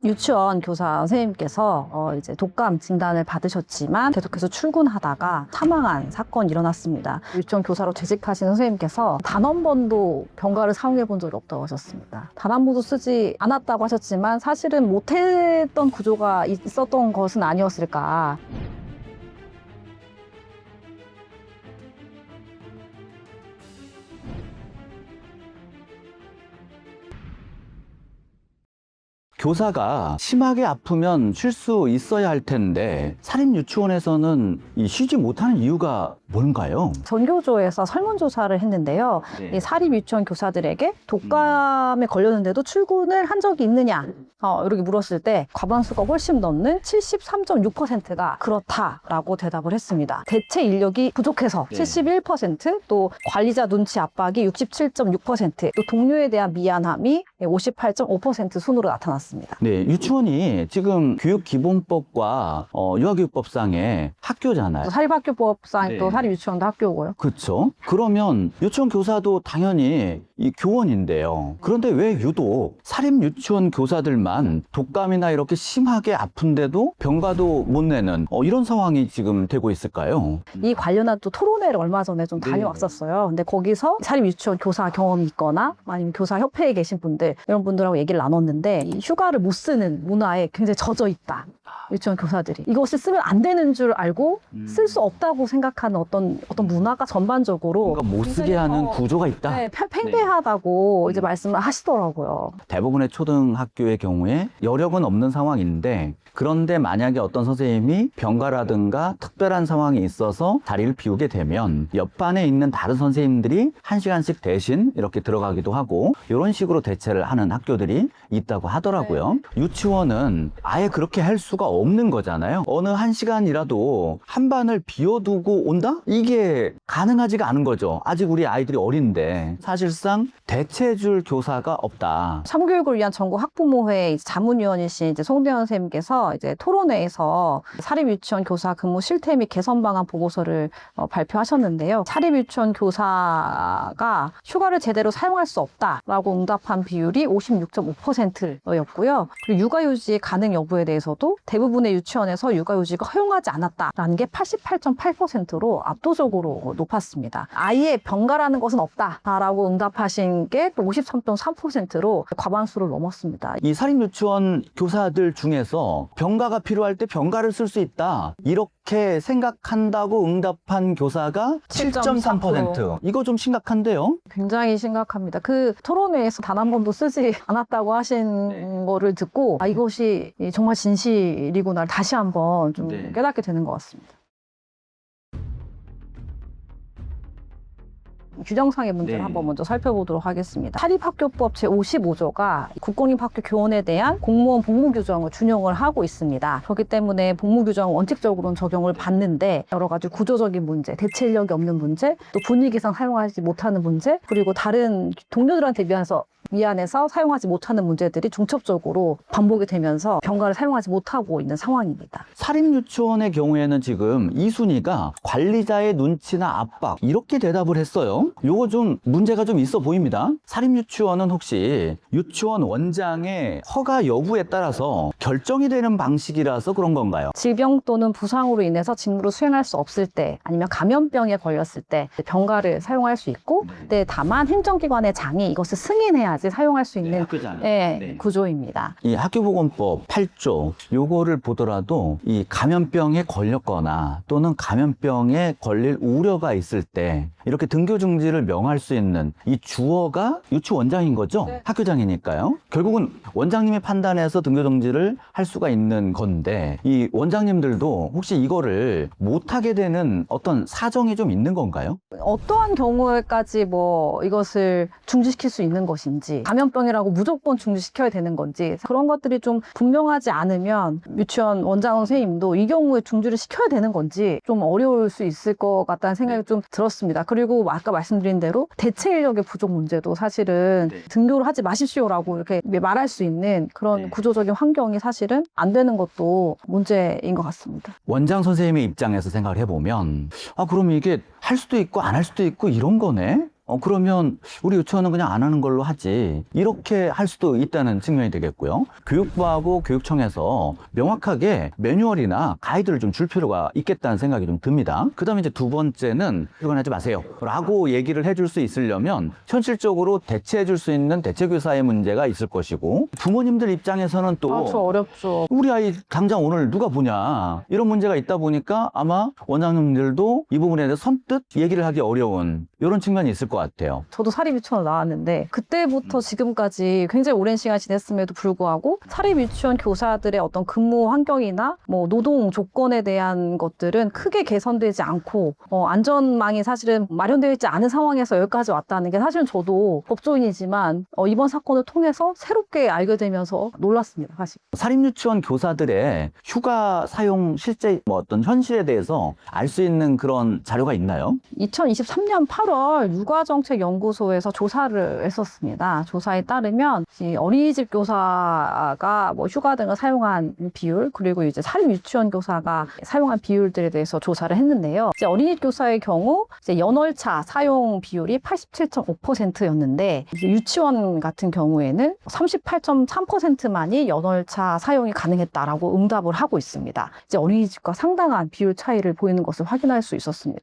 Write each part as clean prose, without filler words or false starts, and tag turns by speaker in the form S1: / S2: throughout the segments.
S1: 유치원 교사 선생님께서 이제 독감 진단을 받으셨지만 계속해서 출근하다가 사망한 사건이 일어났습니다. 유치원 교사로 재직하신 선생님께서 단 한 번도 병가를 사용해 본 적이 없다고 하셨습니다. 단 한 번도 쓰지 않았다고 하셨지만 사실은 못했던 구조가 있었던 것은 아니었을까.
S2: 교사가 심하게 아프면 쉴 수 있어야 할 텐데 사립유치원에서는 쉬지 못하는 이유가 뭔가요?
S1: 전교조에서 설문조사를 했는데요. 이 사립유치원 교사들에게 독감에 걸렸는데도 출근을 한 적이 있느냐 이렇게 물었을 때 과반수가 훨씬 넘는 73.6%가 그렇다라고 대답을 했습니다. 대체 인력이 부족해서 71%, 또 관리자 눈치 압박이 67.6%, 또 동료에 대한 미안함이 58.5% 순으로 나타났습니다.
S2: 네, 유치원이 지금 교육기본법과 유아교육법상의 학교잖아요.
S1: 사립학교법상 또 사립유치원도 학교고요.
S2: 그렇죠. 그러면 유치원 교사도 당연히 이 교원인데요. 그런데 왜 유독 사립유치원 교사들만 독감이나 이렇게 심하게 아픈데도 병가도 못 내는 이런 상황이 지금 되고 있을까요?
S1: 이 관련한 또 토론회를 얼마 전에 좀 다녀왔었어요. 근데 거기서 사립유치원 교사 경험이 있거나 아니면 교사협회에 계신 분들, 이런 분들하고 얘기를 나눴는데 이 휴가를 못 쓰는 문화에 굉장히 젖어 있다. 유치원 교사들이 이것을 쓰면 안 되는 줄 알고 쓸 수 없다고 생각하는 어떤 문화가 전반적으로
S2: 그러니까 못 쓰게 하는 구조가 있다.
S1: 네, 팽배하다고 이제 말씀을 하시더라고요.
S2: 대부분의 초등학교의 경우에 여력은 없는 상황인데, 그런데 만약에 어떤 선생님이 병가라든가 특별한 상황이 있어서 자리를 비우게 되면 옆반에 있는 다른 선생님들이 1시간씩 대신 이렇게 들어가기도 하고 이런 식으로 대체를 하는 학교들이 있다고 하더라고요. 유치원은 아예 그렇게 할 수가 없는 거잖아요. 어느 1시간이라도 한 반을 비워두고 온다? 이게 가능하지가 않은 거죠. 아직 우리 아이들이 어린데 사실상 대체해줄 교사가 없다.
S1: 참교육을 위한 전국 학부모회 자문위원이신 이제 송대현 선생님께서 이제 토론회에서 사립유치원 교사 근무 실태 및 개선 방안 보고서를 발표하셨는데요. 사립유치원 교사가 휴가를 제대로 사용할 수 없다라고 응답한 비율이 56.5%였고요. 그리고 육아휴직 가능 여부에 대해서도 대부분의 유치원에서 육아휴직을 허용하지 않았다라는 게 88.8%로 압도적으로 높았습니다. 아예 병가라는 것은 없다라고 응답하신 게 또 53.3%로 과반수를 넘었습니다.
S2: 이 사립유치원 교사들 중에서 병가가 필요할 때 병가를 쓸 수 있다, 이렇게 생각한다고 응답한 교사가 7.3%. 이거 좀 심각한데요?
S1: 굉장히 심각합니다. 그 토론회에서 단 한 번도 쓰지 않았다고 하신 거를 듣고 이것이 정말 진실이구나 다시 한번 좀 깨닫게 되는 것 같습니다. 규정상의 문제를 한번 먼저 살펴보도록 하겠습니다. 사립학교법 제55조가 국공립학교 교원에 대한 공무원 복무 규정을 준용을 하고 있습니다. 그렇기 때문에 복무 규정은 원칙적으로는 적용을 받는데 여러 가지 구조적인 문제, 대체 인력이 없는 문제, 또 분위기상 사용하지 못하는 문제, 그리고 다른 동료들한테 미안해서 사용하지 못하는 문제들이 중첩적으로 반복이 되면서 병가를 사용하지 못하고 있는 상황입니다.
S2: 사립유치원의 경우에는 지금 이 순위가 관리자의 눈치나 압박, 이렇게 대답을 했어요. 요거 좀 문제가 좀 있어 보입니다. 사립유치원은 혹시 유치원 원장의 허가 여부에 따라서 결정이 되는 방식이라서 그런 건가요?
S1: 질병 또는 부상으로 인해서 직무를 수행할 수 없을 때, 아니면 감염병에 걸렸을 때 병가를 사용할 수 있고, 다만 행정기관의 장이 이것을 승인해야지 사용할 수 있는 구조입니다.
S2: 이 학교보건법 8조 요거를 보더라도 이 감염병에 걸렸거나 또는 감염병에 걸릴 우려가 있을 때 이렇게 등교 중지를 명할 수 있는 이 주어가 유치원장인 거죠. 학교장이니까요. 결국은 원장님의 판단에서 등교 중지를 할 수가 있는 건데, 이 원장님들도 혹시 이거를 못하게 되는 어떤 사정이 좀 있는 건가요?
S1: 어떠한 경우에까지 이것을 중지시킬 수 있는 것인지, 감염병이라고 무조건 중지시켜야 되는 건지, 그런 것들이 좀 분명하지 않으면 유치원 원장 선생님도 이 경우에 중지를 시켜야 되는 건지 좀 어려울 수 있을 것 같다는 생각이 좀 들었습니다. 그리고 아까 말씀드린 대로 대체 인력의 부족 문제도 사실은 등교를 하지 마십시오라고 이렇게 말할 수 있는 그런 구조적인 환경이 사실은 안 되는 것도 문제인 것 같습니다.
S2: 원장 선생님의 입장에서 생각을 해보면 그럼 이게 할 수도 있고 안 할 수도 있고 이런 거네? 그러면 우리 유치원은 그냥 안 하는 걸로 하지. 이렇게 할 수도 있다는 측면이 되겠고요. 교육부하고 교육청에서 명확하게 매뉴얼이나 가이드를 좀 줄 필요가 있겠다는 생각이 좀 듭니다. 그 다음에 이제 두 번째는 이건 하지 마세요 라고 얘기를 해줄 수 있으려면 현실적으로 대체해 줄 수 있는 대체교사의 문제가 있을 것이고, 부모님들 입장에서는 또
S1: 저 어렵죠.
S2: 우리 아이 당장 오늘 누가 보냐 이런 문제가 있다 보니까 아마 원장님들도 이 부분에 대해서 선뜻 얘기를 하기 어려운 이런 측면이 있을 것 같아요.
S1: 저도 사립유치원 나왔는데 그때부터 지금까지 굉장히 오랜 시간 지냈음에도 불구하고 사립유치원 교사들의 어떤 근무 환경이나 뭐 노동 조건에 대한 것들은 크게 개선되지 않고 안전망이 사실은 마련되어 있지 않은 상황에서 여기까지 왔다는 게 사실은 저도 법조인이지만 이번 사건을 통해서 새롭게 알게 되면서 놀랐습니다. 사실.
S2: 사립유치원 교사들의 휴가 사용 실제 뭐 어떤 현실에 대해서 알 수 있는 그런 자료가 있나요?
S1: 2023년 8월 육아정책연구소에서 조사를 했었습니다. 조사에 따르면 이 어린이집 교사가 뭐 휴가 등을 사용한 비율, 그리고 이제 사립유치원 교사가 사용한 비율들에 대해서 조사를 했는데요. 이제 어린이집 교사의 경우 이제 연월차 사용 비율이 87.5%였는데 유치원 같은 경우에는 38.3%만이 연월차 사용이 가능했다라고 응답을 하고 있습니다. 이제 어린이집과 상당한 비율 차이를 보이는 것을 확인할 수 있었습니다.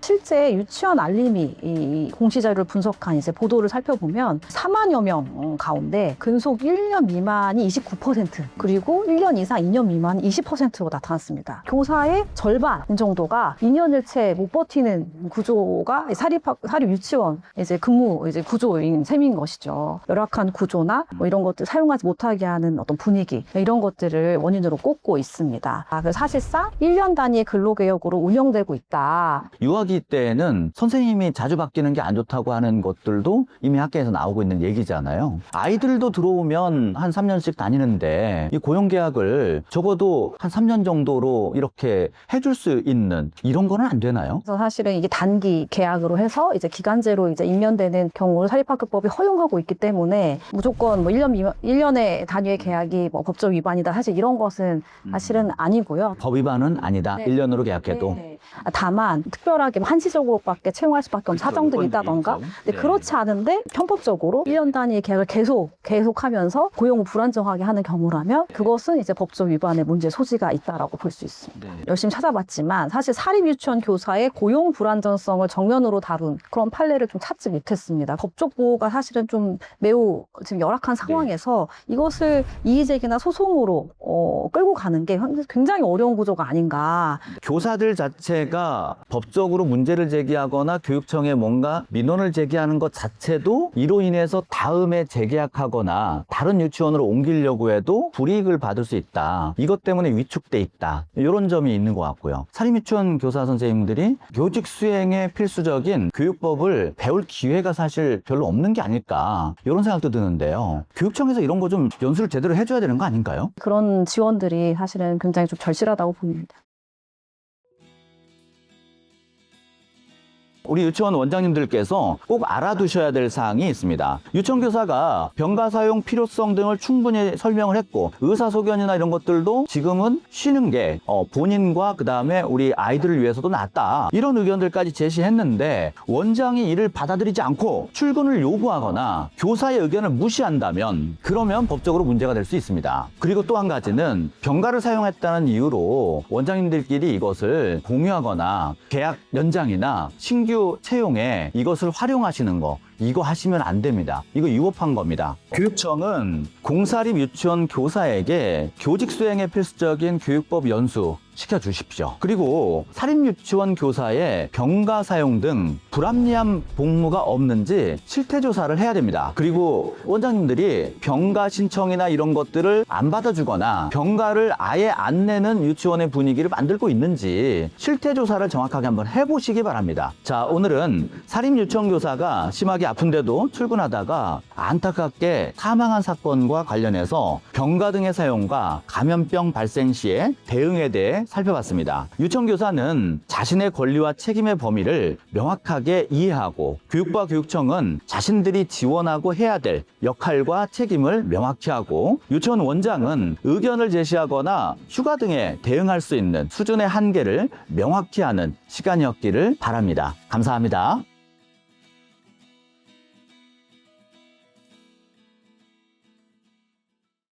S1: 실제 유치원 알림이 이 공시자료를 분석한 이제 보도를 살펴보면 4만여 명 가운데 근속 1년 미만이 29%, 그리고 1년 이상 2년 미만이 20%로 나타났습니다. 교사의 절반 정도가 2년을 채 못 버티는 구조가 사립 유치원 이제 근무 이제 구조인 셈인 것이죠. 열악한 구조나 뭐 이런 것들 사용하지 못하게 하는 어떤 분위기, 이런 것들을 원인으로 꼽고 있습니다. 그래서 사실상 1년 단위의 근로개혁으로 운영되고 있다.
S2: 유아기 때에는 선생님이 자주 바뀌는 게 안 좋다고 하는 것들도 이미 학계에서 나오고 있는 얘기잖아요. 아이들도 들어오면 한 3년씩 다니는데 이 고용계약을 적어도 한 3년 정도로 이렇게 해줄 수 있는 이런 거는 안 되나요?
S1: 그래서 사실은 이게 단기 계약으로 해서 이제 기간제로 이제 임면되는 경우를 사립학교법이 허용하고 있기 때문에 무조건 뭐 1년의 단위의 계약이 뭐 법적 위반이다. 사실 이런 것은 사실은 아니고요.
S2: 법 위반은 아니다.
S1: 네.
S2: 1년으로 계약해도.
S1: 네. 다만 특별하게 한시적으로밖에 채용할 수밖에 없는 사정들이 있다던가, 근데 그렇지 않은데 편법적으로 1년 단위의 계약을 계속하면서 고용을 불안정하게 하는 경우라면 그것은 이제 법적 위반의 문제 소지가 있다라고 볼 수 있습니다.
S2: 네.
S1: 열심히 찾아봤지만 사실 사립유치원 교사의 고용 불안정성을 정면으로 다룬 그런 판례를 좀 찾지 못했습니다. 법적 보호가 사실은 좀 매우 지금 열악한 상황에서 이것을 이의제기나 소송으로 끌고 가는 게 굉장히 어려운 구조가 아닌가.
S2: 교사들 자체가 법적으로 문제를 제기하거나 교육청에 뭔가 민원을 제기하는 것 자체도 이로 인해서 다음에 재계약하거나 다른 유치원으로 옮기려고 해도 불이익을 받을 수 있다. 이것 때문에 위축돼 있다. 이런 점이 있는 것 같고요. 사립유치원 교사 선생님들이 교직 수행에 필수적인 교육법을 배울 기회가 사실 별로 없는 게 아닐까, 이런 생각도 드는데요. 교육청에서 이런 거 좀 연수를 제대로 해줘야 되는 거 아닌가요?
S1: 그런 지원들이 사실은 굉장히 좀 절실하다고 봅니다.
S2: 우리 유치원 원장님들께서 꼭 알아두셔야 될 사항이 있습니다. 유치원 교사가 병가 사용 필요성 등을 충분히 설명을 했고, 의사소견이나 이런 것들도 지금은 쉬는 게 본인과 그 다음에 우리 아이들을 위해서도 낫다, 이런 의견들까지 제시했는데 원장이 이를 받아들이지 않고 출근을 요구하거나 교사의 의견을 무시한다면 그러면 법적으로 문제가 될 수 있습니다. 그리고 또 한 가지는 병가를 사용했다는 이유로 원장님들끼리 이것을 공유하거나 계약 연장이나 신규 채용에 이것을 활용하시는 거, 이거 하시면 안 됩니다. 이거 위법한 겁니다. 교육청은 공사립 유치원 교사에게 교직 수행에 필수적인 교육법 연수 시켜주십시오. 그리고 사립유치원 교사의 병가 사용 등 불합리한 복무가 없는지 실태조사를 해야 됩니다. 그리고 원장님들이 병가 신청이나 이런 것들을 안 받아주거나 병가를 아예 안 내는 유치원의 분위기를 만들고 있는지 실태조사를 정확하게 한번 해보시기 바랍니다. 자, 오늘은 사립유치원 교사가 심하게 아픈데도 출근하다가 안타깝게 사망한 사건과 관련해서 병가 등의 사용과 감염병 발생 시의 대응에 대해 살펴봤습니다. 유치원교사는 자신의 권리와 책임의 범위를 명확하게 이해하고 교육부와 교육청은 자신들이 지원하고 해야 될 역할과 책임을 명확히 하고 유치원 원장은 의견을 제시하거나 휴가 등에 대응할 수 있는 수준의 한계를 명확히 하는 시간이었기를 바랍니다. 감사합니다.